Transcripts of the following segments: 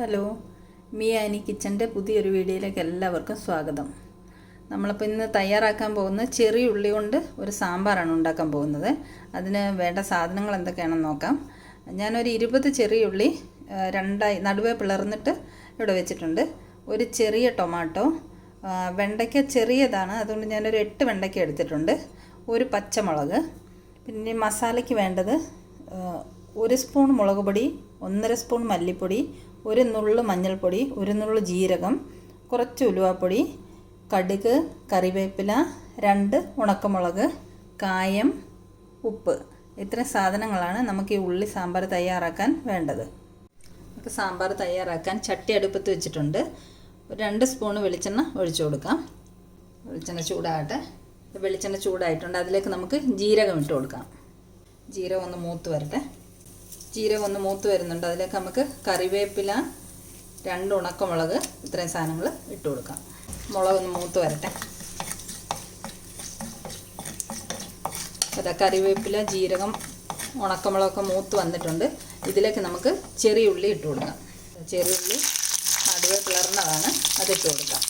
Hello, മിയാനി കിച്ചൻ്റെ പുതിയൊരു വീഡിയോയിലേക്ക് എല്ലാവർക്കും സ്വാഗതം. നമ്മളിപ്പോൾ ഇന്ന് തയ്യാറാക്കാൻ പോകുന്ന ചെറിയ ഉള്ളി കൊണ്ട് ഒരു സാമ്പാറാണ് ഉണ്ടാക്കാൻ പോകുന്നത്. അതിന് വേണ്ട സാധനങ്ങൾ എന്തൊക്കെയാണെന്ന് നോക്കാം. ഞാനൊരു 20 ചെറിയ ഉള്ളി രണ്ടായി നടുവേ പിളർന്നിട്ട് ഇവിടെ വെച്ചിട്ടുണ്ട്. ഒരു ചെറിയ ടൊമാറ്റോ, വെണ്ടയ്ക്ക ചെറിയതാണ്, അതുകൊണ്ട് ഞാനൊരു 8 വെണ്ടയ്ക്ക എടുത്തിട്ടുണ്ട്. ഒരു പച്ചമുളക്, പിന്നെ മസാലയ്ക്ക് വേണ്ടത് 1 സ്പൂൺ മുളക് പൊടി, 1.5 സ്പൂൺ മല്ലിപ്പൊടി, 1 നുള്ളു മഞ്ഞൾപ്പൊടി, 1 നുള്ളു ജീരകം, കുറച്ച് ഉലുവാപ്പൊടി, കടുക്, കറിവേപ്പില, 2 ഉണക്കമുളക്, കായം, ഉപ്പ്. ഇത്രയും സാധനങ്ങളാണ് നമുക്ക് ഈ ഉള്ളി സാമ്പാർ തയ്യാറാക്കാൻ വേണ്ടത്. നമുക്ക് സാമ്പാർ തയ്യാറാക്കാൻ ചട്ടി അടുപ്പത്ത് വെച്ചിട്ടുണ്ട്. 2 സ്പൂൺ വെളിച്ചെണ്ണ ഒഴിച്ചു കൊടുക്കാം. വെളിച്ചെണ്ണ ചൂടാകട്ടെ. വെളിച്ചെണ്ണ ചൂടായിട്ടുണ്ട്. അതിലേക്ക് നമുക്ക് ജീരകം ഇട്ട് കൊടുക്കാം. ജീരകം ഒന്ന് മൂത്ത് വരട്ടെ. ജീരകം ഒന്ന് മൂത്ത് വരുന്നുണ്ട്. അതിലേക്ക് നമുക്ക് കറിവേപ്പില, 2 ഉണക്കമുളക്, ഇത്രയും സാധനങ്ങൾ ഇട്ട് കൊടുക്കാം. മുളകൊന്ന് മൂത്ത് വരട്ടെ. കറിവേപ്പില, ജീരകം, ഉണക്കമുളകൊക്കെ മൂത്ത് വന്നിട്ടുണ്ട്. ഇതിലേക്ക് നമുക്ക് ചെറിയ ഉള്ളി ഇട്ട് കൊടുക്കാം. ചെറിയ ഉള്ളി നടുവേ പിളർന്നതാണ്, അതിട്ട് കൊടുക്കാം.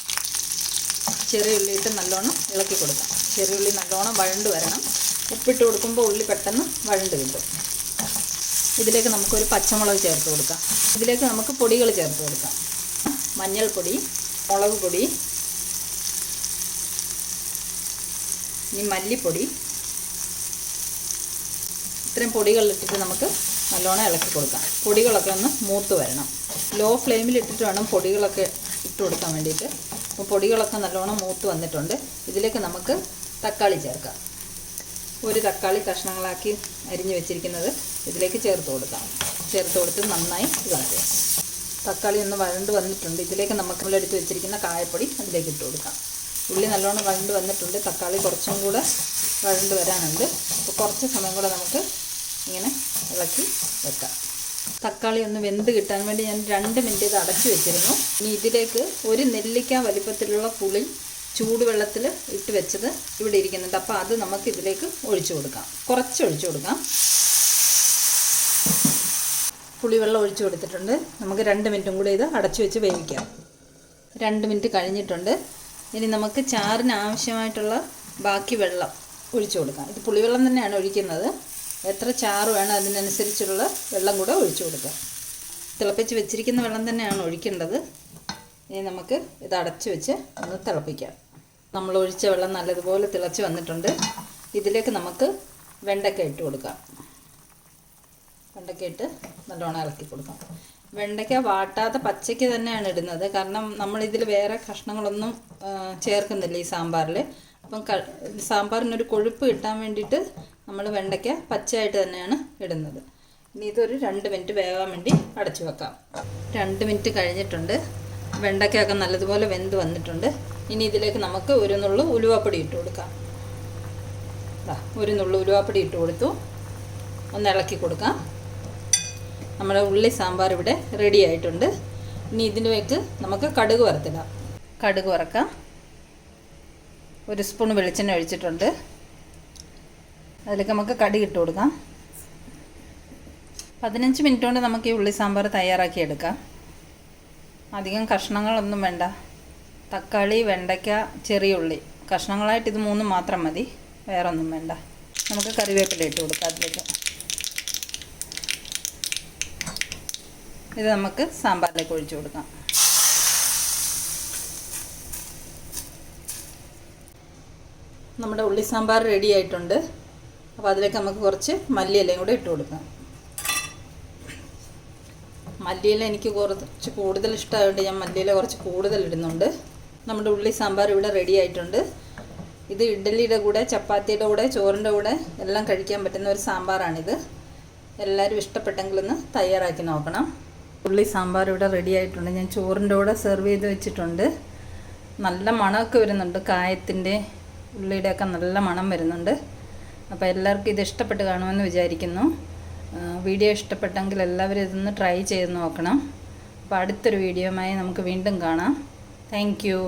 ചെറിയ ഉള്ളി ഇട്ട് നല്ലോണം ഇളക്കി കൊടുക്കാം. ചെറിയ ഉള്ളി നല്ലോണം വഴണ്ട് വരണം. ഉപ്പിട്ട് കൊടുക്കുമ്പോൾ ഉള്ളി പെട്ടെന്ന് വഴണ്ട് കിട്ടും. ഇതിലേക്ക് നമുക്കൊരു പച്ചമുളക് ചേർത്ത് കൊടുക്കാം. ഇതിലേക്ക് നമുക്ക് പൊടികൾ ചേർത്ത് കൊടുക്കാം. മഞ്ഞൾപ്പൊടി, മുളക് പൊടി, ഇനി മല്ലിപ്പൊടി. ഇത്രയും പൊടികളിട്ടിട്ട് നമുക്ക് നല്ലോണം ഇളക്കി കൊടുക്കാം. പൊടികളൊക്കെ ഒന്ന് മൂത്ത് വരണം. ലോ ഫ്ലെയിമിൽ ഇട്ടിട്ട് വേണം പൊടികളൊക്കെ ഇട്ട് കൊടുക്കാൻ വേണ്ടിയിട്ട്. അപ്പോൾ പൊടികളൊക്കെ നല്ലോണം മൂത്ത് വന്നിട്ടുണ്ട്. ഇതിലേക്ക് നമുക്ക് തക്കാളി ചേർക്കാം. ഒരു തക്കാളി കഷ്ണങ്ങളാക്കി അരിഞ്ഞ് വെച്ചിരിക്കുന്നത് ഇതിലേക്ക് ചേർത്ത് കൊടുക്കാം. ചേർത്ത് കൊടുത്ത് നന്നായി ഇളക്കുക. തക്കാളി ഒന്ന് വഴണ്ട് വന്നിട്ടുണ്ട്. ഇതിലേക്ക് നമുക്ക് എടുത്ത് വെച്ചിരിക്കുന്ന കായപ്പൊടി അതിലേക്ക് ഇട്ട് കൊടുക്കാം. ഉള്ളി നല്ലോണം വഴണ്ട് വന്നിട്ടുണ്ട്. തക്കാളി കുറച്ചും കൂടെ വഴണ്ട് വരാനുണ്ട്. അപ്പോൾ കുറച്ച് സമയം കൂടെ നമുക്ക് ഇങ്ങനെ ഇളക്കി വെക്കാം. തക്കാളി ഒന്ന് വെന്ത് കിട്ടാൻ വേണ്ടി ഞാൻ 2 മിനിറ്റ് ഇത് അടച്ചു വെച്ചിരുന്നു. ഇനി ഇതിലേക്ക് ഒരു നെല്ലിക്ക വലിപ്പത്തിലുള്ള പുളി ചൂടുവെള്ളത്തിൽ ഇട്ട് വെച്ചത് ഇവിടെ ഇരിക്കുന്നുണ്ട്. അപ്പോൾ അത് നമുക്ക് ഇതിലേക്ക് ഒഴിച്ചു കൊടുക്കാം. കുറച്ച് ഒഴിച്ചു കൊടുക്കാം. പുളിവെള്ളം ഒഴിച്ചു കൊടുത്തിട്ടുണ്ട്. നമുക്ക് 2 മിനിറ്റും കൂടി ഇത് അടച്ചു വെച്ച് വേവിക്കാം. 2 മിനിറ്റ് കഴിഞ്ഞിട്ടുണ്ട്. ഇനി നമുക്ക് ചാറിന് ആവശ്യമായിട്ടുള്ള ബാക്കി വെള്ളം ഒഴിച്ചു കൊടുക്കാം. ഇത് പുളിവെള്ളം തന്നെയാണ് ഒഴിക്കുന്നത്. എത്ര ചാറ് വേണം അതിനനുസരിച്ചുള്ള വെള്ളം കൂടെ ഒഴിച്ചു കൊടുക്കാം. തിളപ്പിച്ച് വെച്ചിരിക്കുന്ന വെള്ളം തന്നെയാണ് ഒഴിക്കേണ്ടത്. ഇനി നമുക്ക് ഇത് അടച്ചു വെച്ച് ഒന്ന് തിളപ്പിക്കാം. നമ്മൾ ഒഴിച്ച വെള്ളം നല്ലതുപോലെ തിളച്ച് വന്നിട്ടുണ്ട്. ഇതിലേക്ക് നമുക്ക് വെണ്ടയ്ക്ക ഇട്ട് കൊടുക്കാം. വെണ്ടയ്ക്ക ഇട്ട് നല്ലോണം ഇളക്കി കൊടുക്കാം. വെണ്ടയ്ക്ക വാട്ടാത്ത പച്ചയ്ക്ക് തന്നെയാണ് ഇടുന്നത്. കാരണം നമ്മളിതിൽ വേറെ കഷ്ണങ്ങളൊന്നും ചേർക്കുന്നില്ല ഈ സാമ്പാറിൽ. അപ്പം സാമ്പാറിനൊരു കൊഴുപ്പ് കിട്ടാൻ വേണ്ടിയിട്ട് നമ്മൾ വെണ്ടയ്ക്ക പച്ചയായിട്ട് തന്നെയാണ് ഇടുന്നത്. ഇനി ഇതൊരു 2 മിനിറ്റ് വേകാൻ വേണ്ടി അടച്ചു വെക്കാം. 2 മിനിറ്റ് കഴിഞ്ഞിട്ടുണ്ട്. വെണ്ടയ്ക്കൊക്കെ നല്ലതുപോലെ വെന്ത് വന്നിട്ടുണ്ട്. ഇനി ഇതിലേക്ക് നമുക്ക് 1 നുള്ളു ഉലുവാപ്പൊടി ഇട്ട് കൊടുക്കാം. 1 നുള്ളു ഉലുവാപ്പൊടി ഇട്ട് കൊടുത്തു. ഒന്ന് ഇളക്കി കൊടുക്കാം. നമ്മുടെ ഉള്ളി സാമ്പാർ ഇവിടെ റെഡി ആയിട്ടുണ്ട്. ഇനി ഇതിലേക്ക് നമുക്ക് കടുക് വറുത്തിടാം. കടുക് വറക്കാം. 1 സ്പൂൺ വെളിച്ചെണ്ണ ഒഴിച്ചിട്ടുണ്ട്. അതിലേക്ക് നമുക്ക് കടുക് ഇട്ട് കൊടുക്കാം. 15 മിനിറ്റ് കൊണ്ട് നമുക്ക് ഈ ഉള്ളി സാമ്പാർ തയ്യാറാക്കി എടുക്കാം. അധികം കഷ്ണങ്ങളൊന്നും വേണ്ട. തക്കാളി, വെണ്ടയ്ക്ക, ചെറിയ ഉള്ളി കഷ്ണങ്ങളായിട്ട് ഇത് 3 മാത്രം മതി. വേറെ ഒന്നും വേണ്ട. നമുക്ക് കറിവേപ്പില ഇട്ട് കൊടുക്കാം അതിലേക്ക്. ഇത് നമുക്ക് സാമ്പാറിലേക്ക് ഒഴിച്ചു കൊടുക്കാം. നമ്മുടെ ഉള്ളി സാമ്പാർ റെഡി ആയിട്ടുണ്ട്. അപ്പോൾ അതിലേക്ക് നമുക്ക് കുറച്ച് മല്ലിയിലയും കൂടെ ഇട്ട് കൊടുക്കാം. മല്ലിയില എനിക്ക് കുറച്ച് കൂടുതൽ ഇഷ്ടമായതുകൊണ്ട് ഞാൻ മല്ലിയില കുറച്ച് കൂടുതൽ ഇടുന്നുണ്ട്. നമ്മുടെ ഉള്ളി സാമ്പാർ ഇവിടെ റെഡി ആയിട്ടുണ്ട്. ഇത് ഇഡ്ഡലിയുടെ കൂടെ, ചപ്പാത്തിയുടെ കൂടെ, ചോറിൻ്റെ കൂടെ എല്ലാം കഴിക്കാൻ പറ്റുന്ന ഒരു സാമ്പാറാണിത്. എല്ലാവരും ഇഷ്ടപ്പെട്ടെങ്കിലൊന്ന് തയ്യാറാക്കി നോക്കണം. ഉള്ളി സാമ്പാർ ഇവിടെ റെഡി ആയിട്ടുണ്ട്. ഞാൻ ചോറിൻ്റെ കൂടെ സെർവ് ചെയ്ത് വെച്ചിട്ടുണ്ട്. നല്ല മണമൊക്കെ വരുന്നുണ്ട്. കായത്തിൻ്റെ, ഉള്ളിയുടെയൊക്കെ നല്ല മണം വരുന്നുണ്ട്. അപ്പോൾ എല്ലാവർക്കും ഇത് ഇഷ്ടപ്പെട്ട് കാണുമെന്ന് വിചാരിക്കുന്നു. വീഡിയോ ഇഷ്ടപ്പെട്ടെങ്കിൽ എല്ലാവരും ഇതൊന്ന് ട്രൈ ചെയ്ത് നോക്കണം. അപ്പോൾ അടുത്തൊരു വീഡിയോയുമായി നമുക്ക് വീണ്ടും കാണാം. Thank you.